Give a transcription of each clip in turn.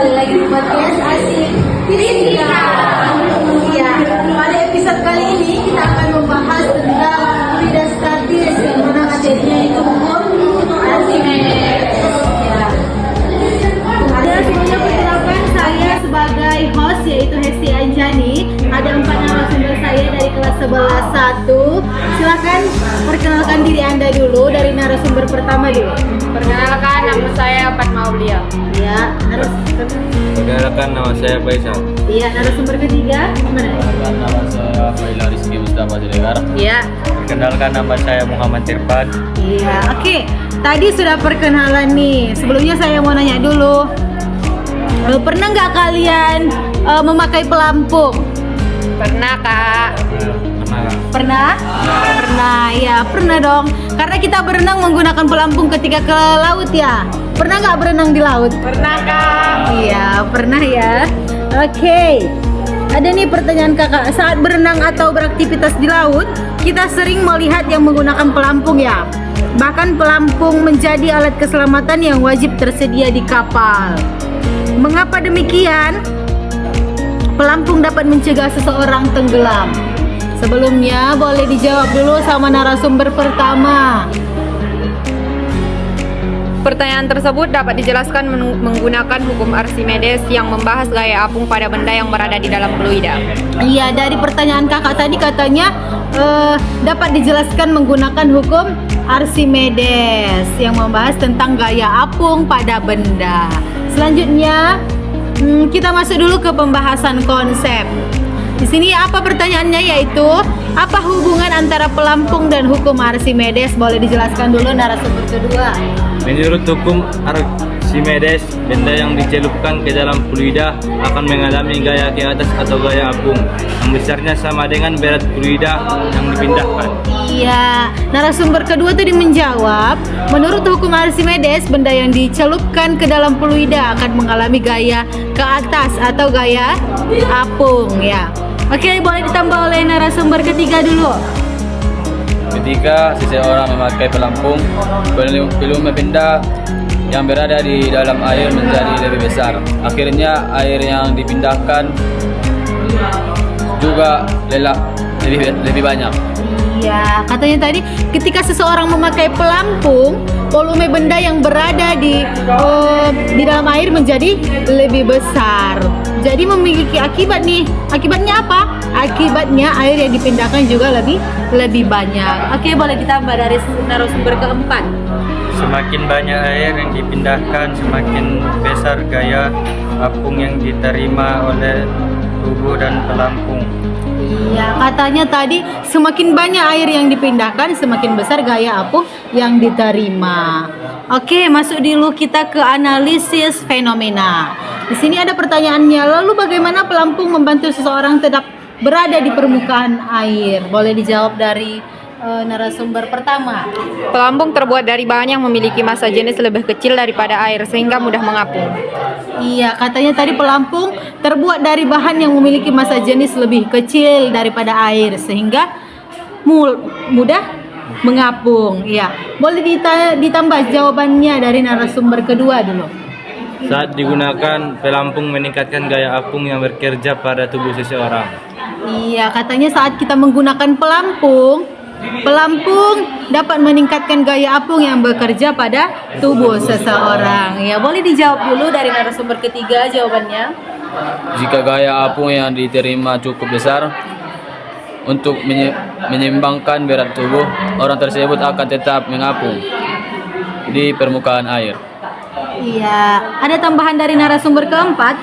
kembali lagi di podcast Asik Filipina. Ya, pada episode kali ini kita akan membahas tentang kuliah statis yang mana materinya itu hukum Archimedes. Ya. Sebelumnya perkenalkan saya sebagai host yaitu Hesti Anjani. Ada 4 narasumber saya dari kelas 11 1. Silakan perkenalkan diri Anda dulu dari narasumber pertama dulu. Perkenalkan, nama saya Fatma Aulia. Ya, Perkenalkan, nama saya Faisal. Iya, narasumber ketiga gimana? Perkenalkan, nama saya Faila Rizky Mustafa Siregar. Iya. Perkenalkan, nama saya Muhammad Tirfan. Iya, oke. Tadi sudah perkenalan nih. Sebelumnya saya mau nanya dulu. Pernah nggak kalian memakai pelampung? Pernah, Kak. Pernah? Pernah, ya pernah dong. Karena kita berenang menggunakan pelampung ketika ke laut ya. Pernah nggak berenang di laut? Pernah, Kak. Iya, pernah ya. Oke. Ada nih pertanyaan kakak. Saat berenang atau beraktivitas di laut, kita sering melihat yang menggunakan pelampung ya. Bahkan pelampung menjadi alat keselamatan yang wajib tersedia di kapal. Mengapa demikian? Pelampung dapat mencegah seseorang tenggelam. Sebelumnya boleh dijawab dulu sama narasumber pertama. Pertanyaan tersebut dapat dijelaskan menggunakan hukum Archimedes yang membahas gaya apung pada benda yang berada di dalam fluida. Iya, dari pertanyaan kakak tadi katanya dapat dijelaskan menggunakan hukum Archimedes yang membahas tentang gaya apung pada benda. Selanjutnya kita masuk dulu ke pembahasan konsep. Di sini apa pertanyaannya, yaitu apa hubungan antara pelampung dan hukum Archimedes? Boleh dijelaskan dulu narasumber kedua. Menurut hukum Archimedes, benda yang dicelupkan ke dalam fluida akan mengalami gaya ke atas atau gaya apung yang besarnya sama dengan berat fluida yang dipindahkan. Iya, narasumber kedua tadi menjawab, menurut hukum Archimedes, benda yang dicelupkan ke dalam fluida akan mengalami gaya ke atas atau gaya apung ya. Oke, boleh ditambah oleh narasumber ketiga dulu. Ketika seseorang memakai pelampung, volume benda yang berada di dalam air menjadi lebih besar. Akhirnya air yang dipindahkan juga lebih banyak. Iya, katanya tadi ketika seseorang memakai pelampung, volume benda yang berada di dalam air menjadi lebih besar. Jadi memiliki akibat nih. Akibatnya apa? Akibatnya air yang dipindahkan juga lebih banyak. Oke, boleh ditambah dari narasumber keempat. Semakin banyak air yang dipindahkan, semakin besar gaya apung yang diterima oleh tubuh dan pelampung. Iya, katanya tadi semakin banyak air yang dipindahkan, semakin besar gaya apung yang diterima. Oke, masuk dulu kita ke analisis fenomena. Di sini ada pertanyaannya, lalu bagaimana pelampung membantu seseorang tetap berada di permukaan air? Boleh dijawab dari narasumber pertama. Pelampung terbuat dari bahan yang memiliki massa jenis lebih kecil daripada air sehingga mudah mengapung. Iya, katanya tadi pelampung terbuat dari bahan yang memiliki massa jenis lebih kecil daripada air sehingga mudah mengapung. Iya, boleh ditambah jawabannya dari narasumber kedua dulu. Saat digunakan, pelampung meningkatkan gaya apung yang bekerja pada tubuh seseorang. Iya, katanya saat kita menggunakan pelampung dapat meningkatkan gaya apung yang bekerja pada tubuh seseorang. Ya, boleh dijawab dulu dari narasumber ketiga jawabannya. Jika gaya apung yang diterima cukup besar untuk menyeimbangkan berat tubuh, orang tersebut akan tetap mengapung di permukaan air. Iya, ada tambahan dari narasumber keempat.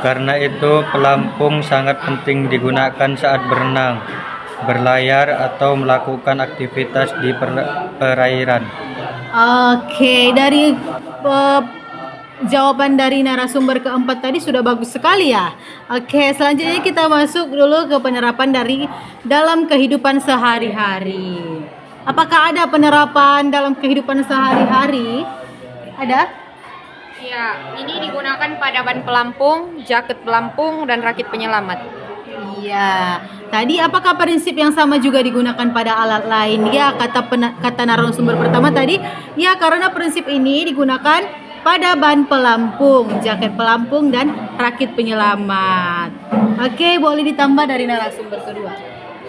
Karena itu, pelampung sangat penting digunakan saat berenang, berlayar, atau melakukan aktivitas di perairan. Oke, dari jawaban dari narasumber keempat tadi sudah bagus sekali ya. Oke, selanjutnya kita masuk dulu ke penerapan dari dalam kehidupan sehari-hari. Apakah ada penerapan dalam kehidupan sehari-hari? Ada? Ya, ini digunakan pada ban pelampung, jaket pelampung, dan rakit penyelamat. Iya. Tadi apakah prinsip yang sama juga digunakan pada alat lain? Ya, kata narasumber pertama tadi, ya karena prinsip ini digunakan pada ban pelampung, jaket pelampung, dan rakit penyelamat. Oke, boleh ditambah dari narasumber kedua.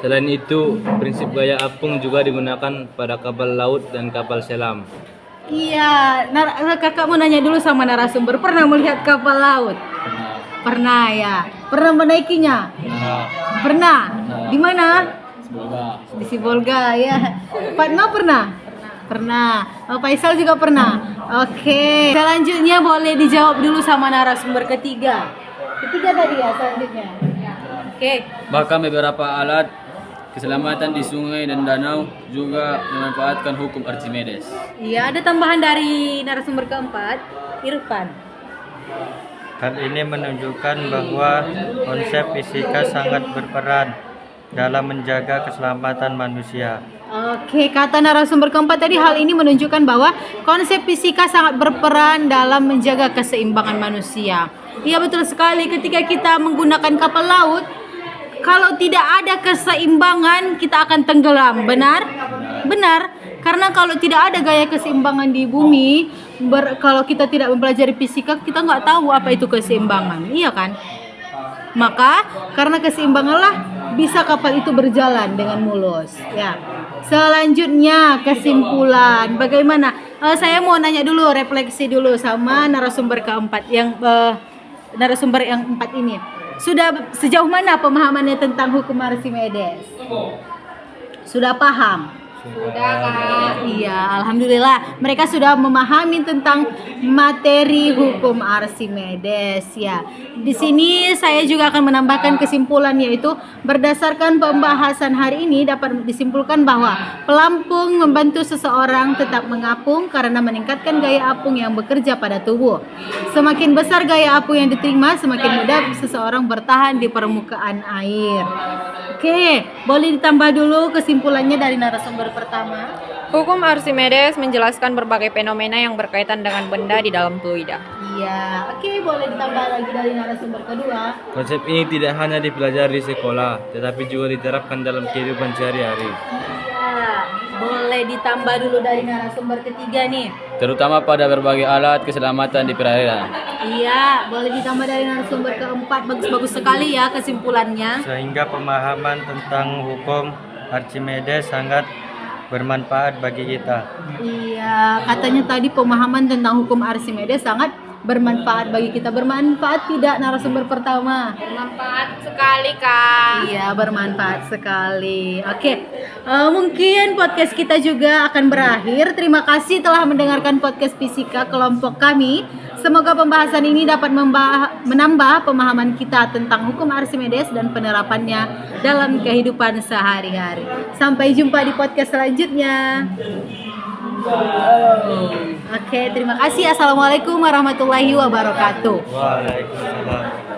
Selain itu, prinsip gaya apung juga digunakan pada kapal laut dan kapal selam. Iya, kakak mau nanya dulu sama narasumber, pernah melihat kapal laut? Pernah ya. Pernah menaikinya? Pernah. Di mana? Di Sibolga ya. Fatma pernah? Pernah. Oh, Faisal juga pernah. Oke. Selanjutnya boleh dijawab dulu sama narasumber ketiga. Ketiga tadi ya selanjutnya. Oke. Bahkan beberapa alat keselamatan di sungai dan danau juga memanfaatkan hukum Archimedes. Iya, ada tambahan dari narasumber keempat, Irfan. Hal ini menunjukkan bahwa konsep fisika sangat berperan dalam menjaga keselamatan manusia. Oke, kata narasumber keempat tadi, hal ini menunjukkan bahwa konsep fisika sangat berperan dalam menjaga keseimbangan manusia. Iya, betul sekali. Ketika kita menggunakan kapal laut, kalau tidak ada keseimbangan, kita akan tenggelam. Benar? Benar. Karena kalau tidak ada gaya keseimbangan di bumi, kalau kita tidak mempelajari fisika, kita nggak tahu apa itu keseimbangan. Iya kan? Maka karena keseimbanganlah bisa kapal itu berjalan dengan mulus. Ya. Selanjutnya kesimpulan. Bagaimana? Saya mau nanya dulu, refleksi dulu sama narasumber keempat narasumber yang empat ini. Sudah sejauh mana pemahamannya tentang hukum Archimedes? Sudah paham? Sudah, Kak. Iya, alhamdulillah mereka sudah memahami tentang materi hukum Archimedes ya. Di sini saya juga akan menambahkan kesimpulan, yaitu berdasarkan pembahasan hari ini dapat disimpulkan bahwa pelampung membantu seseorang tetap mengapung karena meningkatkan gaya apung yang bekerja pada tubuh. Semakin besar gaya apung yang diterima, semakin mudah seseorang bertahan di permukaan air. Oke, boleh ditambah dulu kesimpulannya dari narasumber pertama. Hukum Archimedes menjelaskan berbagai fenomena yang berkaitan dengan benda di dalam fluida. Iya, oke, boleh ditambah lagi dari narasumber kedua. Konsep ini tidak hanya dipelajari di sekolah, tetapi juga diterapkan dalam kehidupan sehari-hari. Iya, boleh ditambah dulu dari narasumber ketiga nih. Terutama pada berbagai alat keselamatan di perairan. Iya, boleh ditambah dari narasumber keempat. Bagus-bagus sekali ya kesimpulannya. Sehingga pemahaman tentang hukum Archimedes sangat bermanfaat bagi kita. Iya, katanya tadi pemahaman tentang hukum Archimedes sangat bermanfaat bagi kita. Bermanfaat tidak narasumber pertama? Bermanfaat sekali, Kak. Iya, bermanfaat sekali. Oke, mungkin podcast kita juga akan berakhir. Terima kasih telah mendengarkan podcast fisika kelompok kami. Semoga pembahasan ini dapat menambah pemahaman kita tentang hukum Archimedes dan penerapannya dalam kehidupan sehari-hari. Sampai jumpa di podcast selanjutnya. Oke, terima kasih. Assalamualaikum warahmatullahi wabarakatuh. Waalaikumsalam.